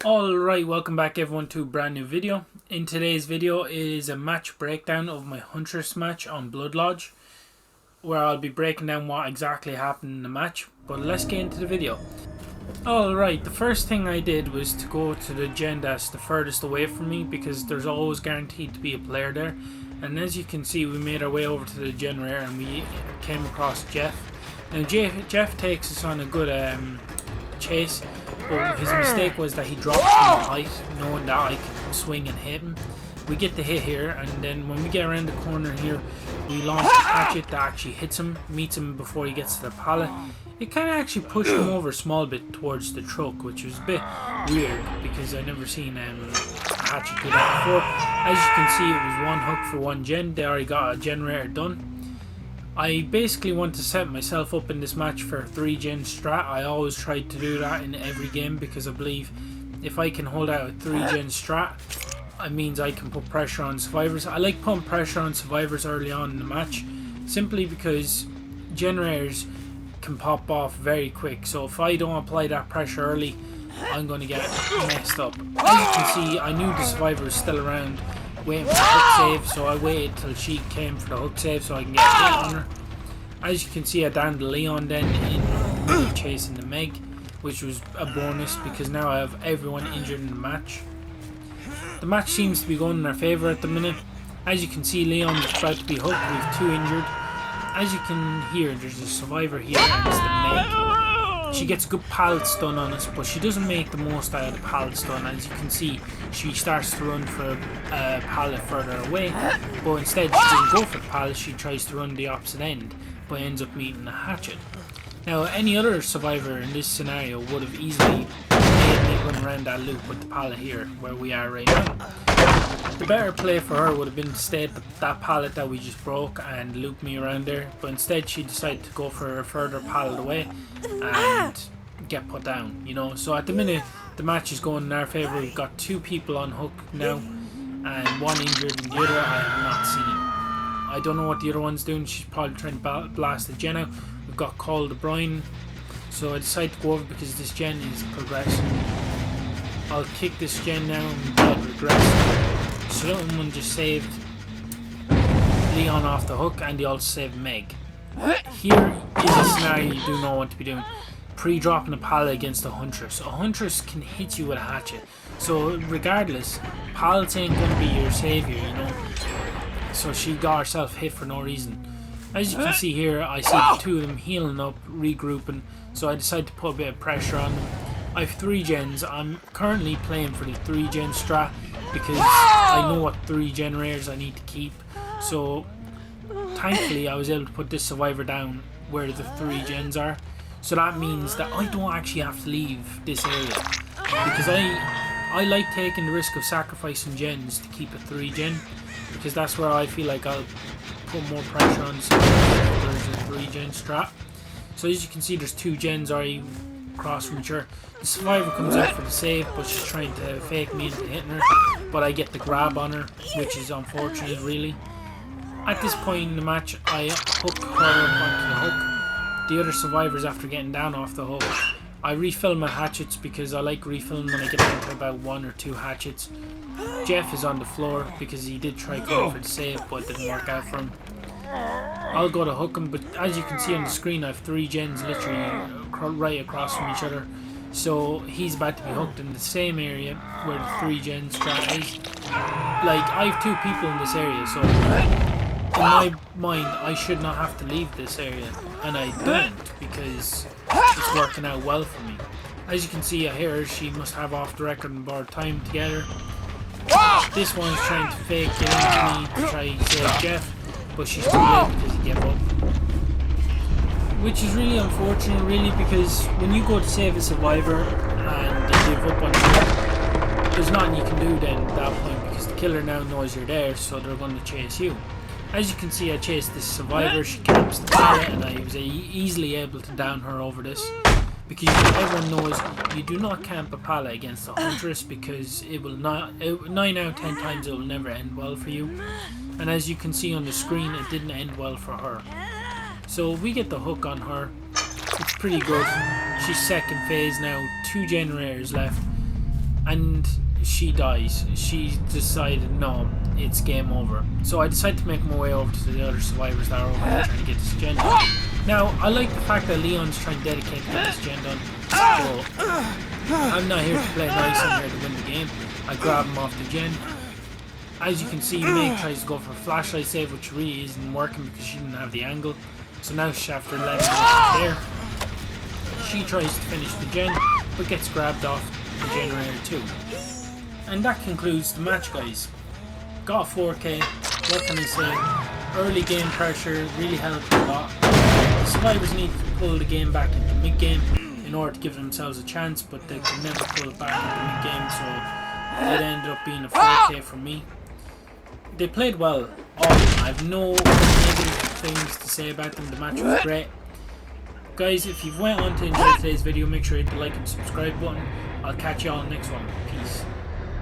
Alright, welcome back everyone to a brand new video. In today's video is a match breakdown of my Huntress match on Blood Lodge, where I'll be breaking down what exactly happened in the match, but let's get into the video. Alright, the first thing I did was to go to the gen that's the furthest away from me, because there's always guaranteed to be a player there. And as you can see, we made our way over to the generator and we came across Jeff. And Jeff takes us on a good chase, but his mistake was that he dropped from the height, knowing that I could swing and hit him. We get the hit here, and then when we get around the corner here, we launch a hatchet that actually hits him, meets him before he gets to the pallet. It kind of actually pushed him over a small bit towards the truck, which was a bit weird because I never seen a hatchet do that before. As you can see, it was one hook for one gen. They already got a generator done. I basically want to set myself up in this match for a 3-gen strat. I always try to do that in every game because I believe if I can hold out a 3-gen strat, it means I can put pressure on survivors. I like putting pressure on survivors early on in the match simply because generators can pop off very quick. So if I don't apply that pressure early, I'm going to get messed up. As you can see, I knew the survivor was still around waiting for the hook save, so I waited till she came for the hook save so I can get a hit on her. As you can see, I downed the Leon then in chasing the Meg, which was a bonus because now I have everyone injured in the match. The match seems to be going in our favour at the minute. As you can see, Leon is about to be hooked. We have 2 injured. As you can hear, there's a survivor here and it's the Meg. She gets a good pallet stun on us, but she doesn't make the most out of the pallet stun. As you can see, she starts to run for a pallet further away, but instead she doesn't go for the pallet, she tries to run the opposite end, but ends up meeting a hatchet. Now, any other survivor in this scenario would have easily made me run around that loop with the pallet here, where we are right now. The better play for her would have been to stay at that pallet that we just broke and loop me around there, but instead she decided to go for a further pallet away and get put down, you know. So at the minute the match is going in our favour. We've got 2 people on hook now and 1 injured, and the other I have not seen. I don't know what the other one's doing. She's probably trying to blast the gen out. We've got Call De Bruyne, so I decided to go over because this gen is progressing. I'll kick this gen now and get regressed. So someone just saved Leon off the hook and they also saved Meg. Here is a scenario you do not want to be doing. Pre-dropping a pallet against a Huntress. A Huntress can hit you with a hatchet. So regardless, pallets ain't going to be your saviour, you know. So she got herself hit for no reason. As you can see here, I see the 2 of them healing up, regrouping. So I decided to put a bit of pressure on them. I have 3 gens. I'm currently playing for the 3-gen strat because I know what 3 generators I need to keep. So thankfully I was able to put this survivor down where the 3 gens are. So that means that I don't actually have to leave this area because I like taking the risk of sacrificing gens to keep a 3-gen, because that's where I feel like I'll put more pressure on there's a 3-gen strat. So as you can see, there's 2 gens already across from each other. The survivor comes out for the save, but she's trying to fake me into hitting her, but I get the grab on her, which is unfortunate really. At this point in the match, I hook her up onto the hook. The other survivors, after getting down off the hook, I refill my hatchets because I like refilling when I get down to about 1 or 2 hatchets. Jeff is on the floor because he did try going for the save, but it didn't work out for him. I'll go to hook him, but as you can see on the screen, I have 3 gens literally right across from each other. So he's about to be hooked in the same area where the 3-gen strat is. Like, I have 2 people in this area, so in my mind I should not have to leave this area, and I don't because it's working out well for me. As you can see, I hear her. She must have off the record and borrowed time together. This one's trying to fake it into me to try to save Jeff, but she's too late because he gave up. Which is really unfortunate really, because when you go to save a survivor and they give up on you, there's nothing you can do then at that point because the killer now knows you're there, so they're going to chase you. As you can see, I chased this survivor. She camps the pallet and I was easily able to down her over this. Because everyone knows you do not camp a pallet against a Huntress because it will not, 9 out of 10 times it will never end well for you. And as you can see on the screen, it didn't end well for her. So we get the hook on her. It's pretty good. She's second phase now. 2 generators left. and she dies. She decided, no, it's game over. So I decided to make my way over to the other survivors that are over there trying to get this gen done. Now, I like the fact that Leon's trying to dedicate to get this gen done, but I'm not here to play nice, I'm here to win the game. I grab him off the gen. As you can see, Meg tries to go for a flashlight save, which really isn't working because she didn't have the angle. So now after 11 minutes there, she tries to finish the gen, but gets grabbed off the generator too. And that concludes the match, guys. Got 4K, what can I say? Early game pressure really helped a lot. The survivors need to pull the game back into mid-game in order to give themselves a chance, but they could never pull it back into mid-game, so it ended up being a 4K for me. They played well, all of them. I have no negative things to say about them. The match was great. Guys, if you've went on to enjoy today's video, make sure you hit the like and subscribe button. I'll catch you all next one. Peace.